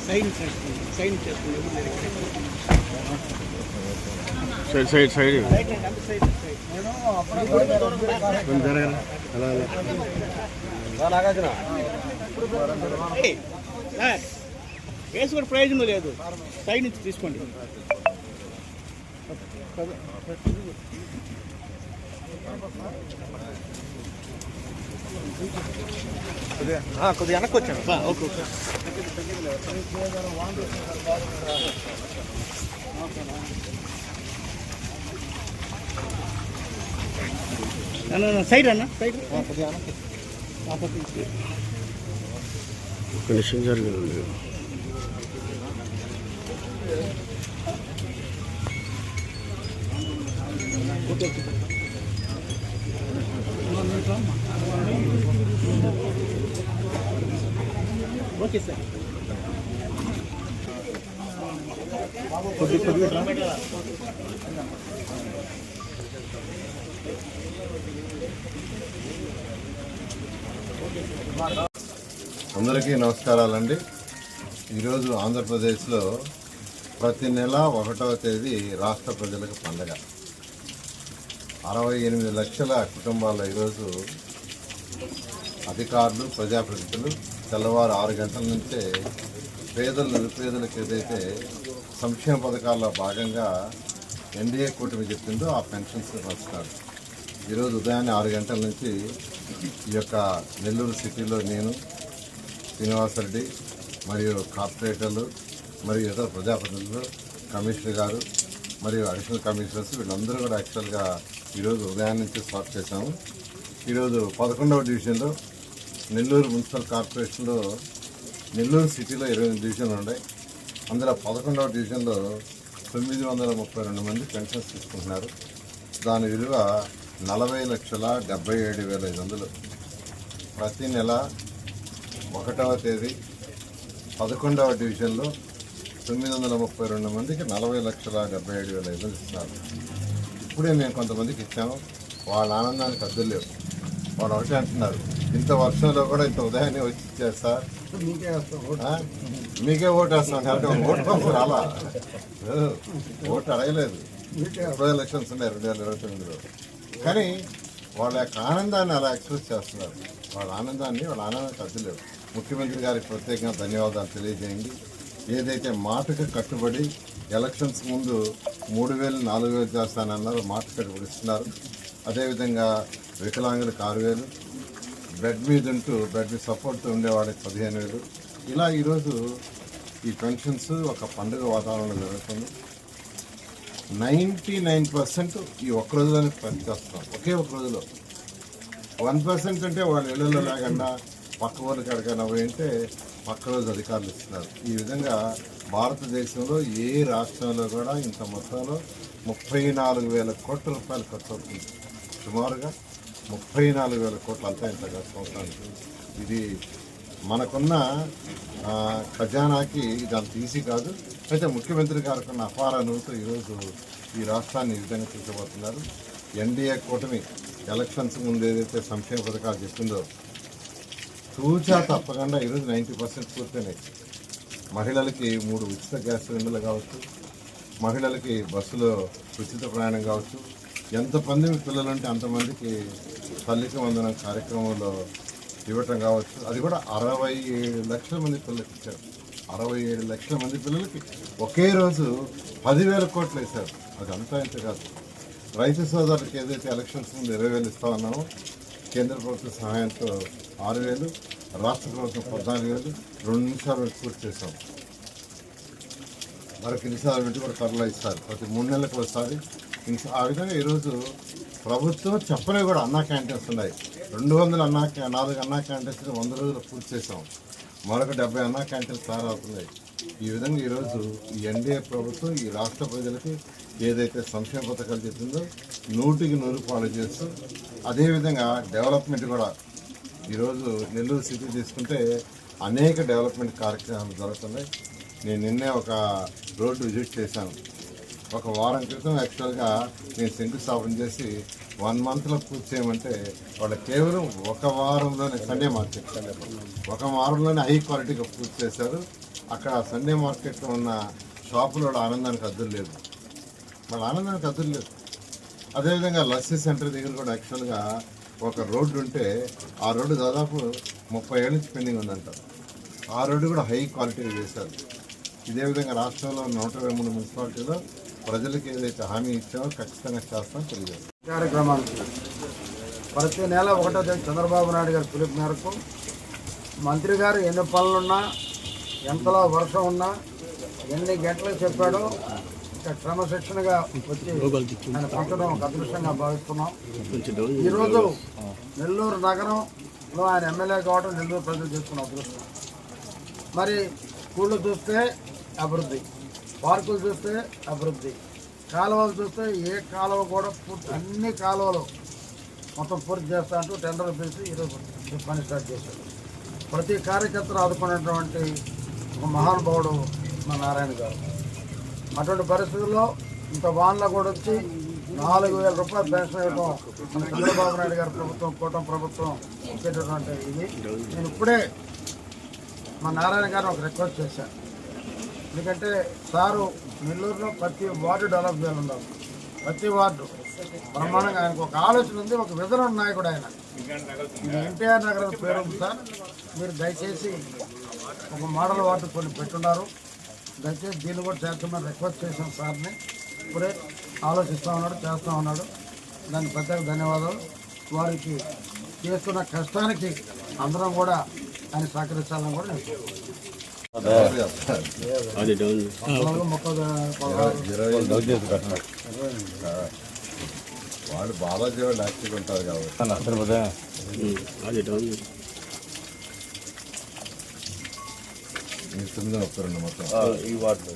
Side side side side వేసి కూడా ప్రయోజనం లేదు. సైడ్ నుంచి తీసుకోండి. కొద్దిగా వెనక్కి వచ్చాను. Okay okay. సైడ్ అన్న సైడ్ ఫినిషింగ్ జరిగింది. Okay sir. అందరికీ నమస్కారాలండి. ఈరోజు ఆంధ్రప్రదేశ్లో ప్రతి నెల 1వ తేదీ రాష్ట్ర ప్రజలకు పండగ. 68 లక్షల కుటుంబాల ఈరోజు అధికారులు, ప్రజాప్రతినిధులు తెల్లవారు 6 గంటల నుంచే పేదలు, నిరుపేదలకు ఏదైతే సంక్షేమ పథకాల్లో భాగంగా ఎన్డీఏ కూటమి చెప్పిందో ఆ పెన్షన్స్ పంచుతారు. ఈరోజు ఉదయాన్నే 6 గంటల నుంచి ఈ యొక్క నెల్లూరు సిటీలో నేను, శ్రీనివాసరెడ్డి మరియు కార్పొరేటర్లు మరియు ఇతర ప్రజాప్రతినిధులు, కమిషనర్ గారు మరియు అడిషనల్ కమిషనర్స్ వీళ్ళందరూ కూడా యాక్చువల్గా ఈరోజు ఉదయం నుంచి స్టార్ట్ చేశాము. ఈరోజు 11వ డివిజన్లో నెల్లూరు మున్సిపల్ కార్పొరేషన్లో నెల్లూరు సిటీలో 28 డివిజన్లు ఉన్నాయి. అందులో 11వ డివిజన్లో 932 మంది పెన్షన్స్ తీసుకుంటున్నారు. దాని విలువ 40,77,500. ప్రతి నెల 1వ తేదీ 11వ డివిజన్లో 932 మందికి 40,77,500 ఇస్తున్నారు. ఇప్పుడే మేము కొంతమందికి ఇచ్చాము. వాళ్ళ ఆనందానికి అద్దులు లేవు. వాళ్ళు ఒకటే అంటున్నారు, ఇంత వర్షంలో కూడా ఇంత ఉదయాన్నే వచ్చి ఇచ్చారు సార్, మీకే ఓటు వేస్తాం అంటే ఓటు కోసం రాలా, ఓటు అడగలేదు. ఇప్పుడు ఎలక్షన్స్ ఉన్నాయి 2029లో. కానీ వాళ్ళ యొక్క ఆనందాన్ని అలా ఎక్స్ప్రెస్ చేస్తున్నారు. వాళ్ళ ఆనందానికి అద్దులేవు. ముఖ్యమంత్రి గారికి ప్రత్యేకంగా ధన్యవాదాలు తెలియజేయండి. ఏదైతే మాటకు కట్టుబడి ఎలక్షన్స్ ముందు 3,000, 4,000 చేస్తానన్నారు, మాట కట్టుబడి ఇస్తున్నారు. అదేవిధంగా వికలాంగులకు 6,000, బెడ్ మీద ఉంటూ బెడ్ మీద సపోర్ట్తో ఉండేవాడికి 15,000. ఇలా ఈరోజు ఈ పెన్షన్స్ ఒక పండుగ వాతావరణంలో జరుగుతుంది. 99% ఈ ఒక్క రోజులోనే పనిచేస్తాం. ఒకే ఒక రోజులో 1% అంటే వాళ్ళ ఇళ్లలో లేకుండా పక్క ఊరికి ఎక్కడికైనా పోయి ఉంటే పక్క రోజు అధికారులు ఇస్తున్నారు. ఈ విధంగా భారతదేశంలో ఏ రాష్ట్రంలో కూడా ఇంత మొత్తంలో 34,000 కోట్ల రూపాయలు ఖర్చు అవుతుంది. సుమారుగా 34,000 కోట్లు అంతా ఇంత సంవత్సరానికి. ఇది మనకున్న ఖజానాకి ఇది అంత ఈజీ కాదు. అయితే ముఖ్యమంత్రి గారికి ఉన్న అపార అనుభూతితో ఈరోజు ఈ రాష్ట్రాన్ని ఈ విధంగా తీసుకోబోతున్నారు. ఎన్డీఏ కూటమి ఎలక్షన్స్ ముందు ఏదైతే సంక్షేమ పథకాలు చెప్పిందో తూచా తప్పకుండా ఈరోజు 90% పూర్తయినాయి. మహిళలకి 3 ఉచిత గ్యాస్ సిలిండర్లు కావచ్చు, మహిళలకి బస్సులో ఉచిత ప్రయాణం కావచ్చు, ఎంతమంది పిల్లలుంటే అంతమందికి తల్లికి వందనం కార్యక్రమంలో ఇవ్వటం కావచ్చు. అది కూడా 67 లక్షల మంది పిల్లలకి ఇచ్చారు. 67 లక్షల మంది పిల్లలకి ఒకే రోజు 10,000 కోట్లు వేశారు. అది అంతా ఇంత కాదు. రైతు సోదరులకి ఏదైతే ఎలక్షన్స్ ముందు 20,000 ఇస్తా ఉన్నామో కేంద్ర ప్రభుత్వ సహాయంతో 6,000, రాష్ట్ర ప్రభుత్వం 14,000 2 నిమిషాలు పెట్టి పూర్తి చేస్తాం. మరొక నిమిషాలు పెట్టి కూడా త్వరలో ఇస్తారు. ప్రతి 3 నెలలకు ఒకసారి. ఆ విధంగా ఈరోజు ప్రభుత్వం చెప్పనే కూడా అన్నా క్యాంటీన్స్ ఉన్నాయి. 4 అన్నా క్యాంటీన్స్ 100 రోజులు పూర్తి చేసాం. మరొక 70 అన్నా క్యాంటీన్స్ తయారవుతున్నాయి. ఈ విధంగా ఈరోజు ఈ ఎన్డీఏ ప్రభుత్వం ఈ రాష్ట్ర ప్రజలకి ఏదైతే సంక్షేమ పథకాలు చెప్పిందో 100కి 100 ఫాలో చేస్తూ, అదేవిధంగా డెవలప్మెంట్ కూడా ఈరోజు నెల్లూరు సిటీ తీసుకుంటే అనేక డెవలప్మెంట్ కార్యక్రమాలు జరుగుతున్నాయి. నేను నిన్నే ఒక రోడ్డు విజిట్ చేశాను. ఒక వారం క్రితం యాక్చువల్గా నేను శంకుస్థాపన చేసి 1 మంత్లో పూర్తి చేయమంటే వాళ్ళు కేవలం 1 వారంలోనే, సండే మార్కెట్ 1 వారంలోనే హై క్వాలిటీగా పూర్తి చేశారు. అక్కడ సండే మార్కెట్లో ఉన్న షాపులో ఆనందానికి అద్దులు లేదు, వాళ్ళ ఆనందానికి అద్దులు లేదు. అదేవిధంగా లస్సీ సెంటర్ దగ్గర కూడా యాక్చువల్గా ఒక రోడ్డు ఉంటే ఆ రోడ్డు దాదాపు 30 ఏళ్ళ నుంచి పెండింగ్ ఉందంట. ఆ రోడ్డు కూడా హై క్వాలిటీ చేశారు. ఇదే విధంగా రాష్ట్రంలో 123 మున్సిపాలిటీలో ప్రజలకు ఏదైతే హామీ ఇచ్చామో ఖచ్చితంగా చేస్తామని తెలియజేస్తాం. కార్యక్రమానికి ప్రతి నెల 1వ తేదీ చంద్రబాబు నాయుడు గారి పిలుపు మేరకు మంత్రి గారు ఎన్ని పనులున్నా, ఎంతలో వర్షం ఉన్నా, ఎన్ని గంటలకు చెప్పాడో ఇక్కడ క్రమశిక్షణగా వచ్చి ఆయన పంచడం ఒక అదృష్టంగా భావిస్తున్నాం. ఈరోజు నెల్లూరు నగరంలో ఆయన ఎమ్మెల్యే కావడం నెల్లూరు ప్రజలు చేసుకున్న అదృష్టం. మరి స్కూళ్ళు చూస్తే అభివృద్ధి, పార్కులు చూస్తే అభివృద్ధి, కాలువలు చూస్తే ఏ కాలువ కూడా అన్ని కాలువలు మొత్తం పూర్తి చేస్తా అంటూ టెండర్లు పిలిచి ఈరోజు పని స్టార్ట్ చేశారు. ప్రతి కార్యకర్తను ఆదుకున్నటువంటి ఒక మహానుభావుడు మా నారాయణ గారు. అటువంటి పరిస్థితుల్లో ఇంత వాన్లో కూడా వచ్చి 4,000 రూపాయలు పెన్షన్ ఇవ్వడం మన చంద్రబాబు నాయుడు గారి ప్రభుత్వం, కూటమి ప్రభుత్వం ఇచ్చేటటువంటి ఇది. నేను ఇప్పుడే మా నారాయణ గారిని ఒక రిక్వెస్ట్ చేశాను. ఎందుకంటే సారు నెల్లూరులో ప్రతి వార్డు డెవలప్ చేయాలి ఉండాలి. ప్రతి వార్డు బ్రహ్మాండంగా ఆయనకు ఒక ఆలోచన ఉంది, ఒక విజన్ ఉన్న నాయకుడు ఆయన. ఎన్టీఆర్ నగరం పేరు ఉంది సార్. మీరు దయచేసి ఒక మోడల్ వార్డు కొన్ని పెట్టున్నారు, దయచేసి దీన్ని కూడా చేస్తామని రిక్వెస్ట్ చేసాం సార్ని. ఇప్పుడే ఆలోచిస్తూ ఉన్నాడు, చేస్తూ ఉన్నాడు. దానికి ప్రత్యేక ధన్యవాదాలు. వారికి చేస్తున్న కష్టానికి అందరం కూడా ఆయన సహకరించాలని కూడా నేను వాడు బాలాజీ వాళ్ళు యాక్టివ్గా ఉంటారు కాబట్టి ఈ 9 మొత్తం ఈ వార్డులో